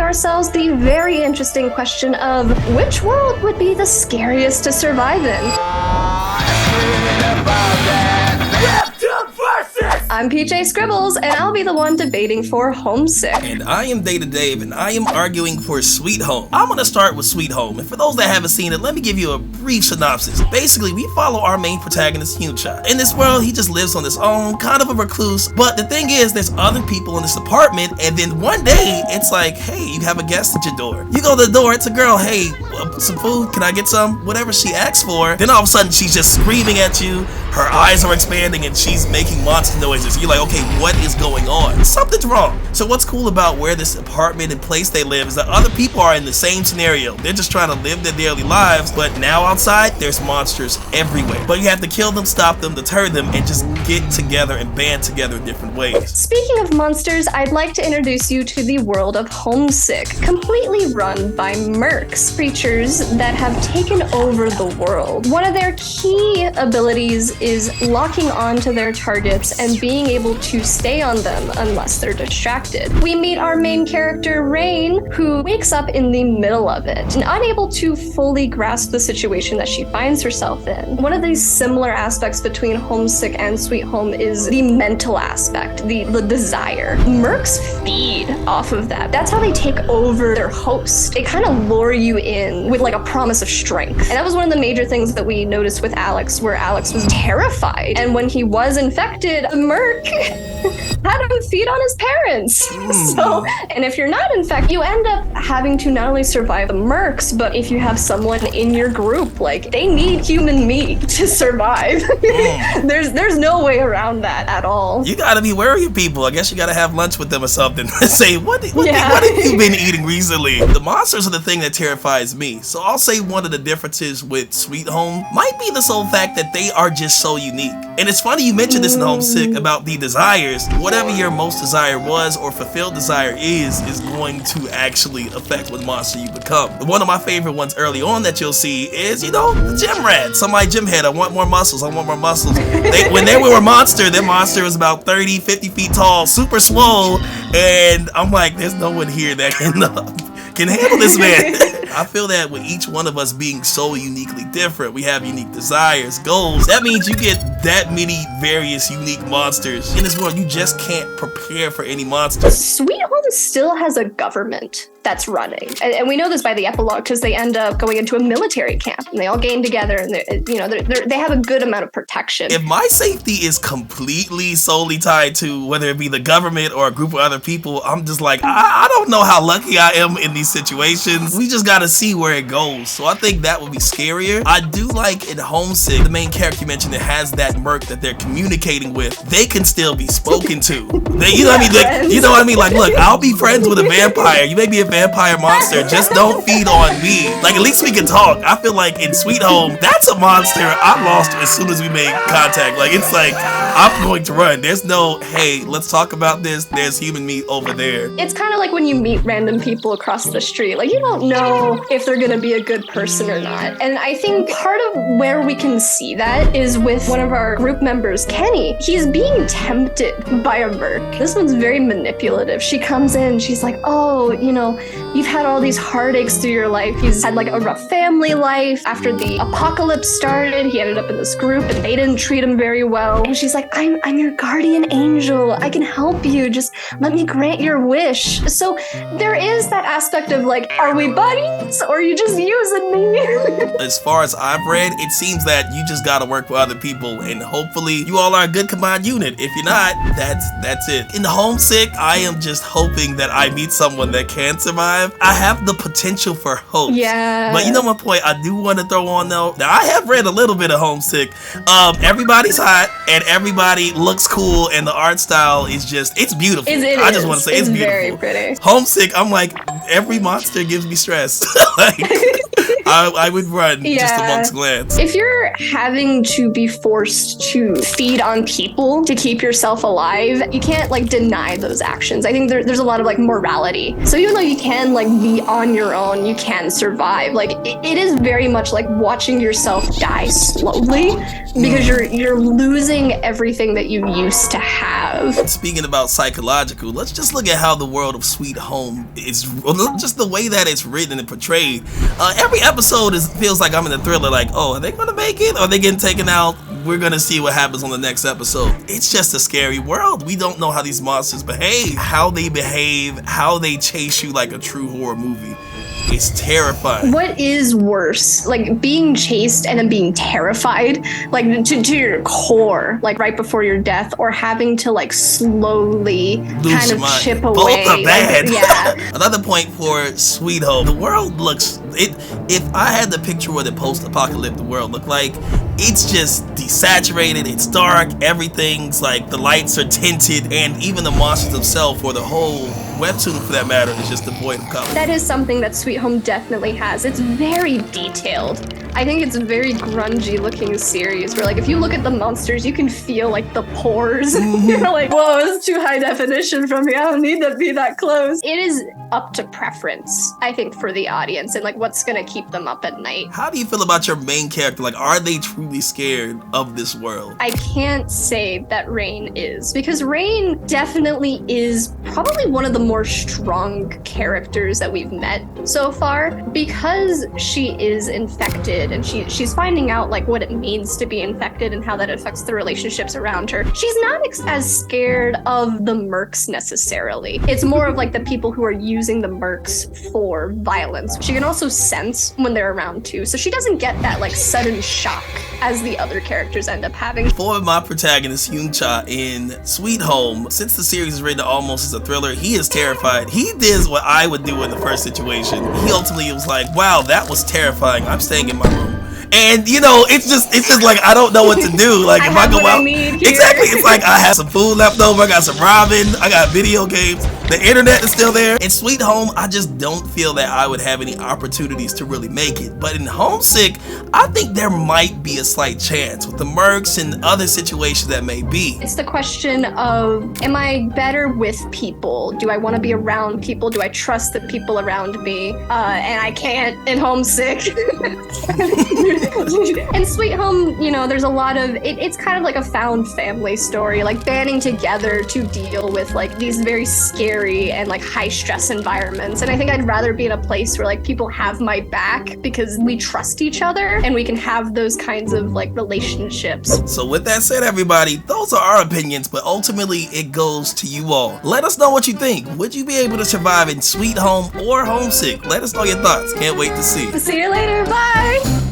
ourselves the very interesting question of which world would be the scariest to survive in? I'm PJ Scribbles, and I'll be the one debating for Homesick. And I am Data Dave, and I am arguing for Sweet Home. I'm gonna start with Sweet Home, and for those that haven't seen it, let me give you a brief synopsis. Basically, we follow our main protagonist, Hyuncha. In this world, he just lives on his own, kind of a recluse, but the thing is, there's other people in this apartment, and then one day, it's like, hey, you have a guest at your door. You go to the door, it's a girl, hey, some food, can I get some? Whatever she asks for, then all of a sudden, she's just screaming at you, her eyes are expanding, and she's making monster noises. You're like, okay, what is going on? Something's wrong. So what's cool about where this apartment and place they live is that other people are in the same scenario. They're just trying to live their daily lives, but now outside, there's monsters everywhere. But you have to kill them, stop them, deter them, and just get together and band together in different ways. Speaking of monsters, I'd like to introduce you to the world of Homesick, completely run by mercs, creatures that have taken over the world. One of their key abilities is locking onto their targets and being able to stay on them unless they're distracted. We meet our main character, Rain, who wakes up in the middle of it and unable to fully grasp the situation that she finds herself in. One of these similar aspects between Homesick and Sweet Home is the mental aspect, the desire. Mercs feed off of that. That's how they take over their host. They kind of lure you in with like a promise of strength. And that was one of the major things that we noticed with Alex, where Alex was terrified. And when he was infected, the merc had him feed on his parents. So, and if you're not infected, you end up having to not only survive the mercs, but if you have someone in your group, like they need human meat to survive. There's no way around that at all. You gotta be wary of people. I guess you gotta have lunch with them or something. Say, what have you been eating recently? The monsters are the thing that terrifies me. So I'll say one of the differences with Sweet Home might be the sole fact that they are just so unique. And it's funny you mentioned this in Homesick about the desires. Whatever your most desire was or fulfilled desire is going to actually affect what monster you become. One of my favorite ones early on that you'll see is, the gym rat. Somebody gym head, I want more muscles, I want more muscles. When they were a monster, their monster was about 30, 50 feet tall, super swole, and I'm like, there's no one here that can handle this man. I feel that with each one of us being so uniquely different, we have unique desires, goals. That means you get that many various unique monsters. In this world, you just can't prepare for any monsters. Sweet Home still has a government that's running. And we know this by the epilogue because they end up going into a military camp and they all gang together and they have a good amount of protection. If my safety is completely solely tied to whether it be the government or a group of other people, I'm just like, I don't know how lucky I am in these situations. We just gotta see where it goes. So I think that would be scarier. I do like in Homesick, the main character you mentioned that has that merc that they're communicating with, they can still be spoken to. You know what I mean? Like, look, I'll be friends with a vampire. You may be a vampire monster, just don't feed on me. Like, at least we can talk. I feel like in Sweet Home, that's a monster I lost as soon as we made contact. Like, it's like, I'm going to run. There's no, hey, let's talk about this. There's human meat over there. It's kind of like when you meet random people across the street. Like, you don't know if they're going to be a good person or not. And I think part of where we can see that is with one of our group members, Kenny. He's being tempted by a merc. This one's very manipulative. She comes in, she's like, oh, you've had all these heartaches through your life. He's had like a rough family life. After the apocalypse started, he ended up in this group and they didn't treat him very well. And she's like, I'm your guardian angel. I can help you. Just let me grant your wish. So there is that aspect of like, are we buddies or are you just using me? As far as I've read, it seems that you just gotta work with other people and hopefully you all are a good combined unit. If you're not, that's it. In Homesick, I am just hoping that I meet someone that can survive. I have the potential for hope. Yeah. But you know my point, I do want to throw on though. Now I have read a little bit of Homesick. Everybody's hot and everybody looks cool and the art style is just, it's beautiful. I just want to say it's beautiful. Very pretty. Homesick, I'm like, every monster gives me stress. Like, I would run just amongst glance. If you're having to be forced to feed on people to keep yourself alive, you can't like deny those actions. I think there's a lot of like morality. So even though you can like be on your own, you can survive. Like it is very much like watching yourself die slowly because you're losing everything that you used to have. Speaking about psychological, let's just look at how the world of Sweet Home is, just the way that it's written and portrayed. Every episode feels like I'm in a thriller, like, oh, are they gonna make it? Are they getting taken out? We're gonna see what happens on the next episode. It's just a scary world. We don't know how these monsters behave, how they chase you like a true horror movie. It's terrifying. What is worse, like being chased and then being terrified, like to your core, like right before your death, or having to like slowly kind of chip away? Both are bad. Like, yeah. Another point for Sweet Home. The world looks, if I had the picture what the post-apocalyptic world looked like, it's just desaturated, it's dark, everything's like, the lights are tinted, and even the monsters themselves, or the whole Webtoon for that matter, is just devoid of color. That is something that Sweet Home definitely has. It's very detailed. I think it's a very grungy looking series where like if you look at the monsters, you can feel like the pores. You're like, whoa, it's too high definition from me. I don't need to be that close. It is up to preference, I think, for the audience and like what's gonna keep them up at night. How do you feel about your main character? Like, are they truly scared of this world? I can't say that Rain is, because Rain definitely is probably one of the more strong characters that we've met so far, because she is infected and she's finding out like what it means to be infected and how that affects the relationships around her. She's not as scared of the mercs necessarily. It's more of like the people who are using the mercs for violence. She can also sense when they're around too, so she doesn't get that like sudden shock as the other characters end up having. For my protagonist Hyun-cha in Sweet Home, since the series is written almost as a thriller, he is terrified. He did what I would do in the first situation. He ultimately was like, wow, that was terrifying. I'm staying in my room. And you know, it's just like I don't know what to do. Like if I go out, exactly, it's like I have some food left over, I got some ramen, I got video games, the internet is still there. In Sweet Home, I just don't feel that I would have any opportunities to really make it. But in Homesick, I think there might be a slight chance with the mercs and other situations that may be. It's the question of, am I better with people? Do I want to be around people? Do I trust the people around me? And I can't in Homesick. In Sweet Home, you know, there's a lot of, it's kind of like a found family story, like banding together to deal with like these very scary and like high stress environments. And I think I'd rather be in a place where like people have my back because we trust each other and we can have those kinds of like relationships. So with that said, everybody, those are our opinions, but ultimately it goes to you all. Let us know what you think. Would you be able to survive in Sweet Home or Homesick? Let us know your thoughts. Can't wait to see. See you later. Bye.